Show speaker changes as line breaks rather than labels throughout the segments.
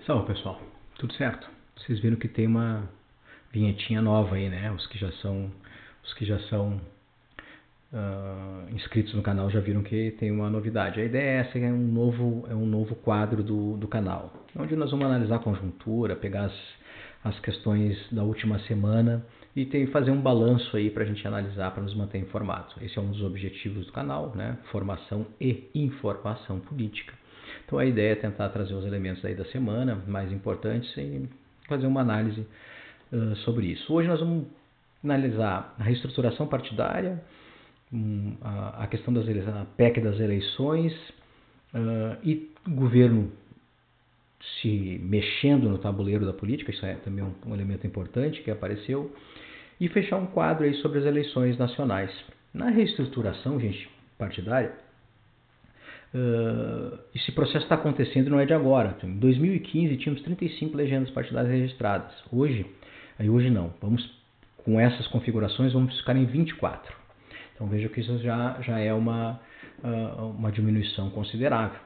Salve, pessoal, tudo certo? Vocês viram que tem uma vinhetinha nova aí, né? Os que já são inscritos no canal já viram que tem uma novidade. A ideia é essa, é um novo quadro do canal, onde nós vamos analisar a conjuntura, pegar as questões da última semana e fazer um balanço aí para a gente analisar, para nos manter informados. Esse é um dos objetivos do canal, né? Formação e informação política. Então a ideia é tentar trazer os elementos aí da semana mais importantes e fazer uma análise sobre isso. Hoje nós vamos analisar a reestruturação partidária, a questão das eleições, a PEC das eleições e o governo se mexendo no tabuleiro da política, isso é também um elemento importante que apareceu, e fechar um quadro aí sobre as eleições nacionais. Na reestruturação, gente, partidária, esse processo está acontecendo e não é de agora. Em 2015 tínhamos 35 legendas partidárias registradas. Hoje não. Com essas configurações, vamos ficar em 24. Então veja que isso já é uma diminuição considerável.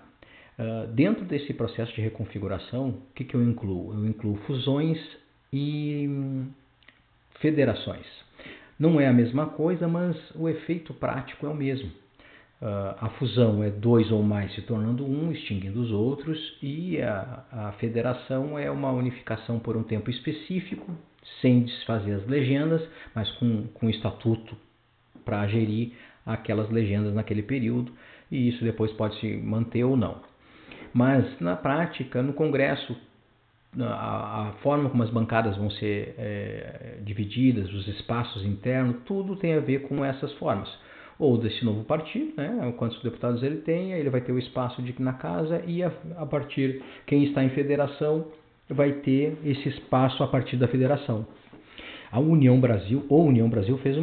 Dentro desse processo de reconfiguração, o que eu incluo? Eu incluo fusões e federações. Não é a mesma coisa, mas o efeito prático é o mesmo. A fusão é dois ou mais se tornando um, extinguindo os outros, e a federação é uma unificação por um tempo específico, sem desfazer as legendas, mas com estatuto para gerir aquelas legendas naquele período, e isso depois pode se manter ou não. Mas na prática, no Congresso, a forma como as bancadas vão ser divididas, os espaços internos, tudo tem a ver com essas formas. Ou desse novo partido, né? Quantos deputados ele tem, ele vai ter o espaço na casa e a partir, quem está em federação vai ter esse espaço a partir da federação. A União Brasil fez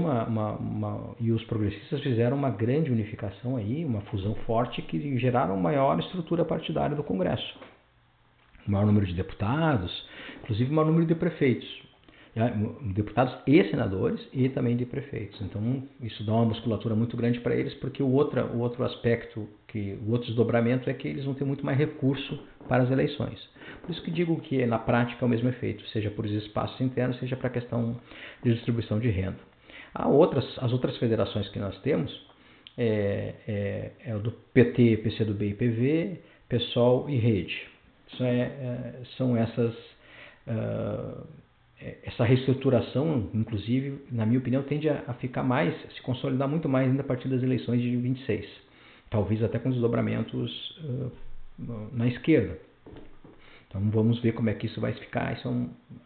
e os progressistas fizeram uma grande unificação aí, uma fusão forte que geraram maior estrutura partidária do Congresso. Maior número de deputados, inclusive maior número de prefeitos. Deputados e senadores e também de prefeitos. Então isso dá uma musculatura muito grande para eles, porque o outro aspecto, o outro desdobramento é que eles vão ter muito mais recurso para as eleições. Por isso que digo que na prática é o mesmo efeito, seja por espaços internos, seja para a questão de distribuição de renda. As outras federações que nós temos é o do PT, PCdoB e PV, PSOL e Rede. São essas... essa reestruturação, inclusive, na minha opinião, tende a ficar se consolidar muito mais ainda a partir das eleições de 26. Talvez até com desdobramentos na esquerda. Então vamos ver como é que isso vai ficar, isso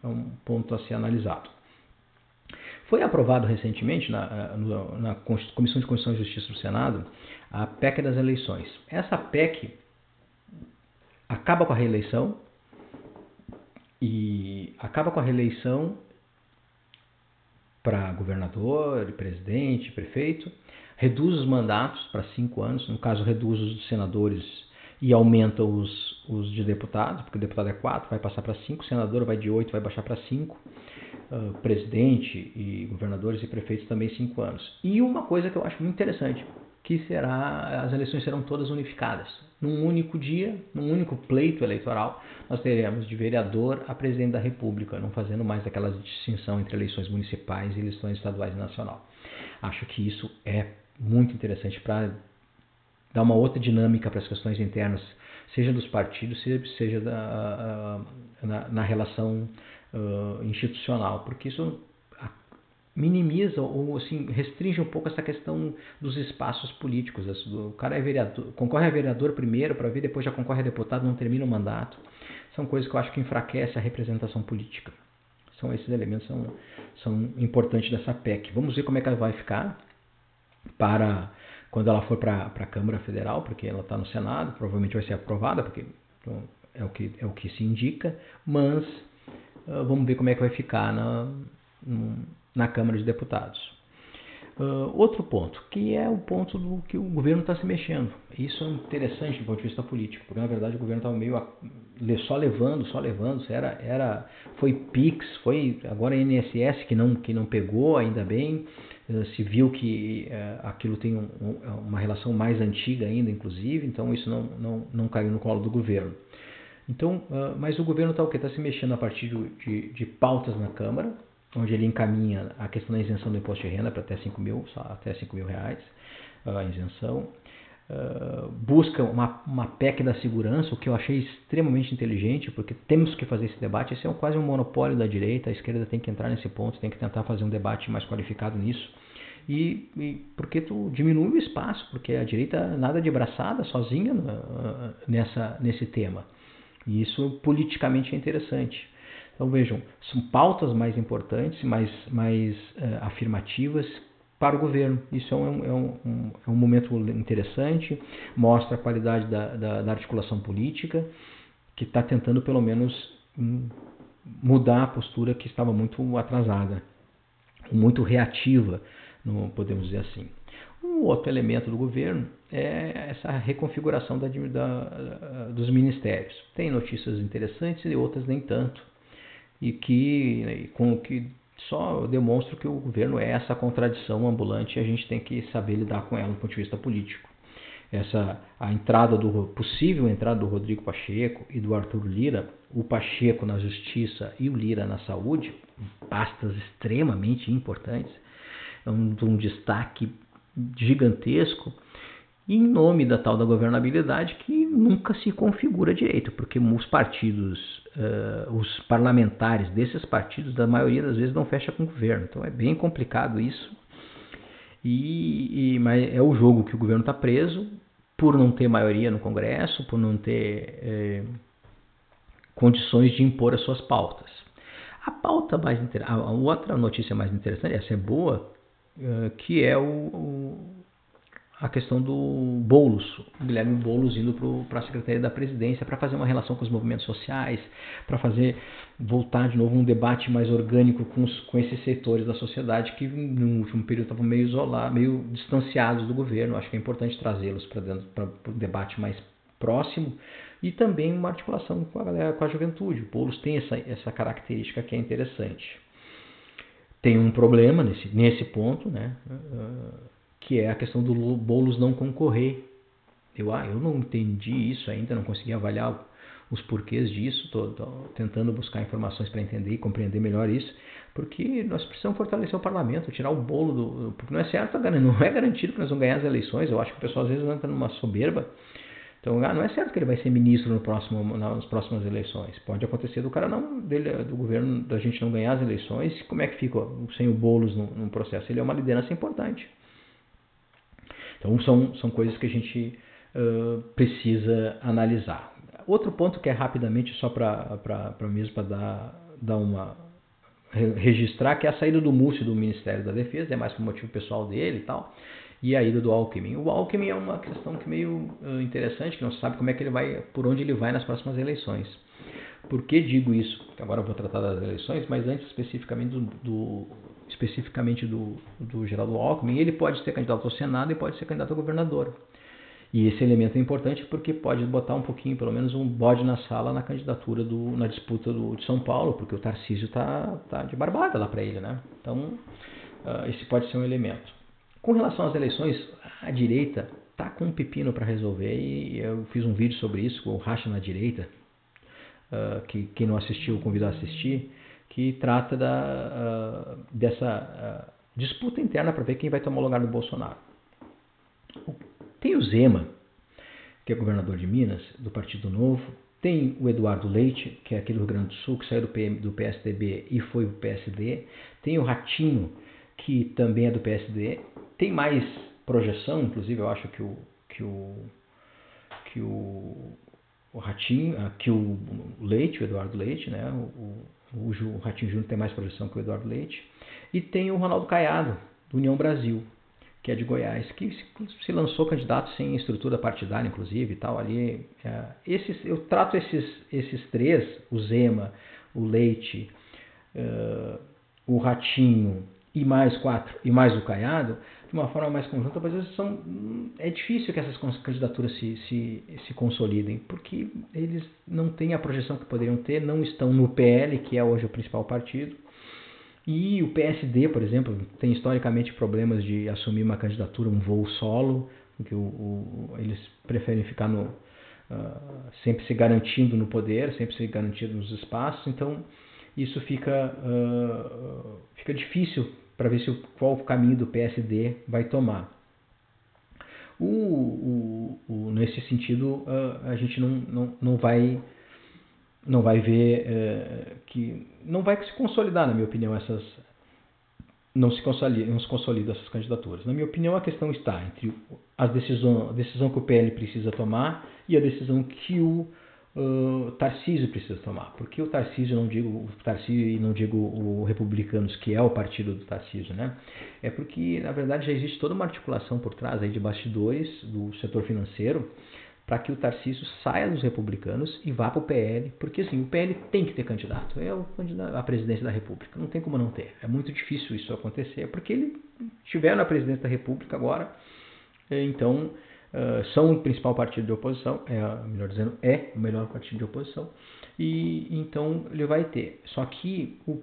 é um ponto a ser analisado. Foi aprovado recentemente na Comissão de Constituição e Justiça do Senado a PEC das eleições. Essa PEC acaba com a reeleição, e acaba com a reeleição para governador, presidente, prefeito, reduz os mandatos para 5 anos, no caso reduz os dos senadores e aumenta os de deputados, porque o deputado é 4, vai passar para 5, senador vai de 8, vai baixar para 5, presidente e governadores e prefeitos também 5 anos. E uma coisa que eu acho muito interessante, que as eleições serão todas unificadas. Num único dia, num único pleito eleitoral, nós teremos de vereador a presidente da República, não fazendo mais aquela distinção entre eleições municipais e eleições estaduais e nacional. Acho que isso é muito interessante para dar uma outra dinâmica para as questões internas, seja dos partidos, seja na relação institucional, porque isso minimiza ou assim, restringe um pouco essa questão dos espaços políticos. O cara é vereador, concorre a vereador primeiro para ver, depois já concorre a deputado, não termina o mandato. São coisas que eu acho que enfraquecem a representação política. São esses elementos são importantes dessa PEC. Vamos ver como é que ela vai ficar para quando ela for para a Câmara Federal, porque ela está no Senado, provavelmente vai ser aprovada, porque é o que se indica, mas vamos ver como é que vai ficar na Câmara de Deputados. Outro ponto, que é o ponto do que o governo está se mexendo. Isso é interessante do ponto de vista político, porque na verdade o governo estava meio só levando, foi PIX, foi agora INSS que não pegou, ainda bem, se viu que aquilo tem uma relação mais antiga ainda, inclusive, então isso não caiu no colo do governo. Então, mas o governo está o quê? Está se mexendo a partir de pautas na Câmara, onde ele encaminha a questão da isenção do imposto de renda para até 5 mil, até 5 mil reais, a isenção. Busca uma PEC da segurança, o que eu achei extremamente inteligente, porque temos que fazer esse debate. Esse é quase um monopólio da direita, a esquerda tem que entrar nesse ponto, tem que tentar fazer um debate mais qualificado nisso. E porque tu diminui o espaço, porque a direita nada de braçada, sozinha nesse tema. E isso politicamente é interessante. Então vejam, são pautas mais importantes, mais afirmativas para o governo. Isso é um momento interessante, mostra a qualidade da articulação política, que está tentando pelo menos mudar a postura que estava muito atrasada, muito reativa, não podemos dizer assim. Um outro elemento do governo é essa reconfiguração dos ministérios. Tem notícias interessantes e outras nem tanto, e que só demonstra que o governo é essa contradição ambulante e a gente tem que saber lidar com ela do ponto de vista político. Possível entrada do Rodrigo Pacheco e do Arthur Lira, o Pacheco na Justiça e o Lira na Saúde, pastas extremamente importantes, um destaque gigantesco, em nome da tal da governabilidade que nunca se configura direito, porque os partidos, os parlamentares desses partidos, da maioria das vezes não fecha com o governo. Então é bem complicado isso. Mas é o jogo que o governo está preso por não ter maioria no Congresso, por não ter condições de impor as suas pautas. A outra notícia mais interessante, essa é boa, que é a questão do Boulos, o Guilherme Boulos indo para a Secretaria da Presidência para fazer uma relação com os movimentos sociais, para voltar de novo um debate mais orgânico com esses setores da sociedade que no último período estavam meio isolados, meio distanciados do governo. Acho que é importante trazê-los para um debate mais próximo e também uma articulação com a galera, com a juventude. O Boulos tem essa característica que é interessante. Tem um problema nesse ponto, né? Que é a questão do Boulos não concorrer. Eu não entendi isso ainda, não consegui avaliar os porquês disso, estou tentando buscar informações para entender e compreender melhor isso, porque nós precisamos fortalecer o parlamento, tirar o bolo porque não é certo, não é garantido que nós vamos ganhar as eleições. Eu acho que o pessoal às vezes entra numa soberba. Então não é certo que ele vai ser ministro nas próximas eleições. Pode acontecer do governo, da gente não ganhar as eleições. Como é que fica sem o Boulos no processo? Ele é uma liderança importante. Então são coisas que a gente precisa analisar. Outro ponto que é rapidamente só para registrar, que é a saída do Múcio do Ministério da Defesa, é mais por motivo pessoal dele e tal, e a ida do Alckmin. O Alckmin é uma questão que meio interessante, que não se sabe como é que por onde ele vai nas próximas eleições. Por que digo isso? Agora eu vou tratar das eleições, mas antes especificamente do Geraldo Alckmin, ele pode ser candidato ao Senado e pode ser candidato a governador. E esse elemento é importante porque pode botar um pouquinho, pelo menos um bode na sala na candidatura, na disputa de São Paulo, porque o Tarcísio tá de barbada lá para ele, né? Então, esse pode ser um elemento. Com relação às eleições, a direita tá com um pepino para resolver e eu fiz um vídeo sobre isso, o Racha na Direita, que quem não assistiu, eu convido a assistir, que trata dessa disputa interna para ver quem vai tomar o lugar do Bolsonaro. Tem o Zema, que é governador de Minas, do Partido Novo. Tem o Eduardo Leite, que é aquele do Rio Grande do Sul, que saiu do PSDB e foi para o PSD. Tem o Ratinho, que também é do PSD. Tem mais projeção, inclusive eu acho que o Ratinho, que o Leite, o Eduardo Leite, né? O Ratinho Júnior tem mais projeção que o Eduardo Leite. E tem o Ronaldo Caiado, do União Brasil, que é de Goiás, que se lançou candidato sem estrutura partidária, inclusive, e tal, ali. Eu trato esses três, o Zema, o Leite, o Ratinho e mais o Caiado, de uma forma mais conjunta, mas é difícil que essas candidaturas se consolidem, porque eles não têm a projeção que poderiam ter, não estão no PL, que é hoje o principal partido. E o PSD, por exemplo, tem historicamente problemas de assumir uma candidatura, um voo solo, porque eles preferem ficar sempre se garantindo no poder, sempre se garantindo nos espaços. Então isso fica difícil para ver qual o caminho do PSD vai tomar. Nesse sentido, a gente não vai ver que não vai se consolidar, na minha opinião, não se consolida essas candidaturas. Na minha opinião, a questão está entre a decisão que o PL precisa tomar e a decisão que o Tarcísio precisa tomar. Porque o Tarcísio, não digo o Republicanos, que é o partido do Tarcísio, né? É porque, na verdade, já existe toda uma articulação por trás aí de bastidores do setor financeiro para que o Tarcísio saia dos Republicanos e vá para o PL, porque assim, o PL tem que ter candidato, é o candidato à presidência da República, não tem como não ter, é muito difícil isso acontecer, porque ele estiver na presidência da República agora, então são o principal partido de oposição, melhor dizendo, é o melhor partido de oposição, e então ele vai ter. Só que o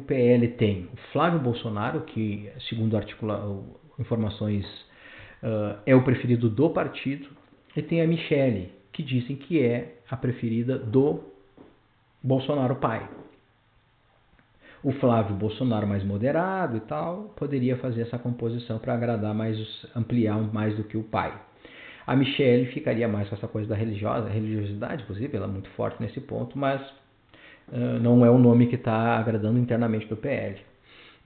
PL tem o Flávio Bolsonaro, que segundo informações é o preferido do partido, e tem a Michelle, que dizem que é a preferida do Bolsonaro pai. O Flávio Bolsonaro mais moderado e tal, poderia fazer essa composição para agradar mais, ampliar mais do que o pai. A Michelle ficaria mais com essa coisa da religiosidade, inclusive, ela é muito forte nesse ponto, mas não é o nome que está agradando internamente do PL.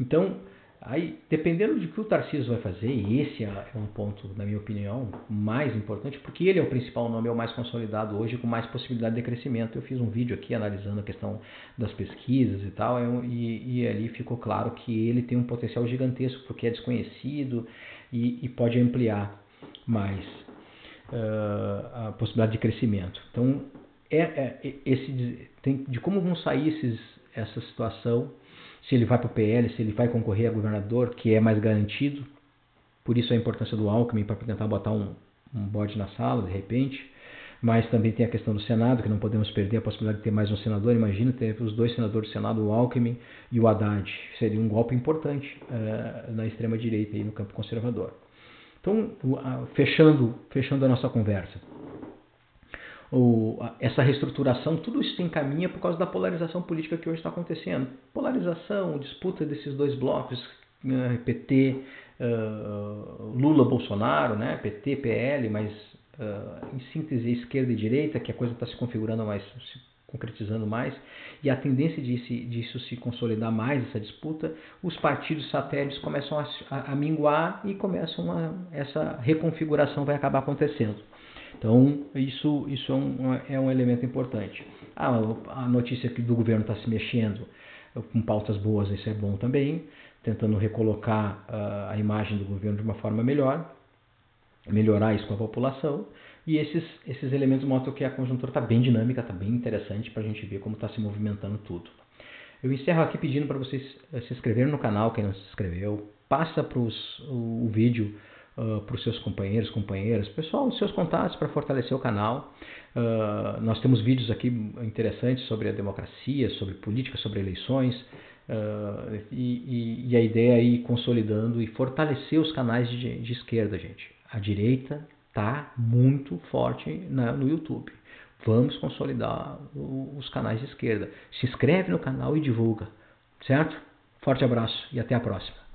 Então, aí, dependendo de que o Tarcísio vai fazer, e esse é um ponto, na minha opinião, mais importante, porque ele é o principal nome, é o mais consolidado hoje, com mais possibilidade de crescimento. Eu fiz um vídeo aqui analisando a questão das pesquisas e tal, e ali ficou claro que ele tem um potencial gigantesco, porque é desconhecido e pode ampliar mais a possibilidade de crescimento. Então, de como vão sair essa situação, se ele vai para o PL, se ele vai concorrer a governador, que é mais garantido. Por isso a importância do Alckmin para tentar botar um bode na sala, de repente. Mas também tem a questão do Senado, que não podemos perder a possibilidade de ter mais um senador. Imagina ter os dois senadores do Senado, o Alckmin e o Haddad. Seria um golpe importante na extrema-direita e no campo conservador. Então, fechando a nossa conversa. Essa reestruturação, tudo isso se encaminha por causa da polarização política que hoje está acontecendo. Polarização, disputa desses dois blocos, PT, Lula-Bolsonaro, né? PT, PL, mas em síntese esquerda e direita, que a coisa está se configurando mais, se concretizando mais, e a tendência disso se consolidar mais, essa disputa, os partidos satélites começam a minguar e essa reconfiguração vai acabar acontecendo. Então, isso é um elemento importante. A notícia que do governo está se mexendo com pautas boas, isso é bom também, tentando recolocar a imagem do governo de uma forma melhorar isso com a população. E esses elementos mostram que a conjuntura está bem dinâmica, está bem interessante para a gente ver como está se movimentando tudo. Eu encerro aqui pedindo para vocês se inscreverem no canal, quem não se inscreveu, passa o vídeo para os seus companheiros, companheiras, pessoal, os seus contatos para fortalecer o canal. Nós temos vídeos aqui interessantes sobre a democracia, sobre política, sobre eleições, e a ideia é ir consolidando e fortalecer os canais de esquerda, gente. A direita está muito forte no YouTube. Vamos consolidar os canais de esquerda. Se inscreve no canal e divulga, certo? Forte abraço e até a próxima.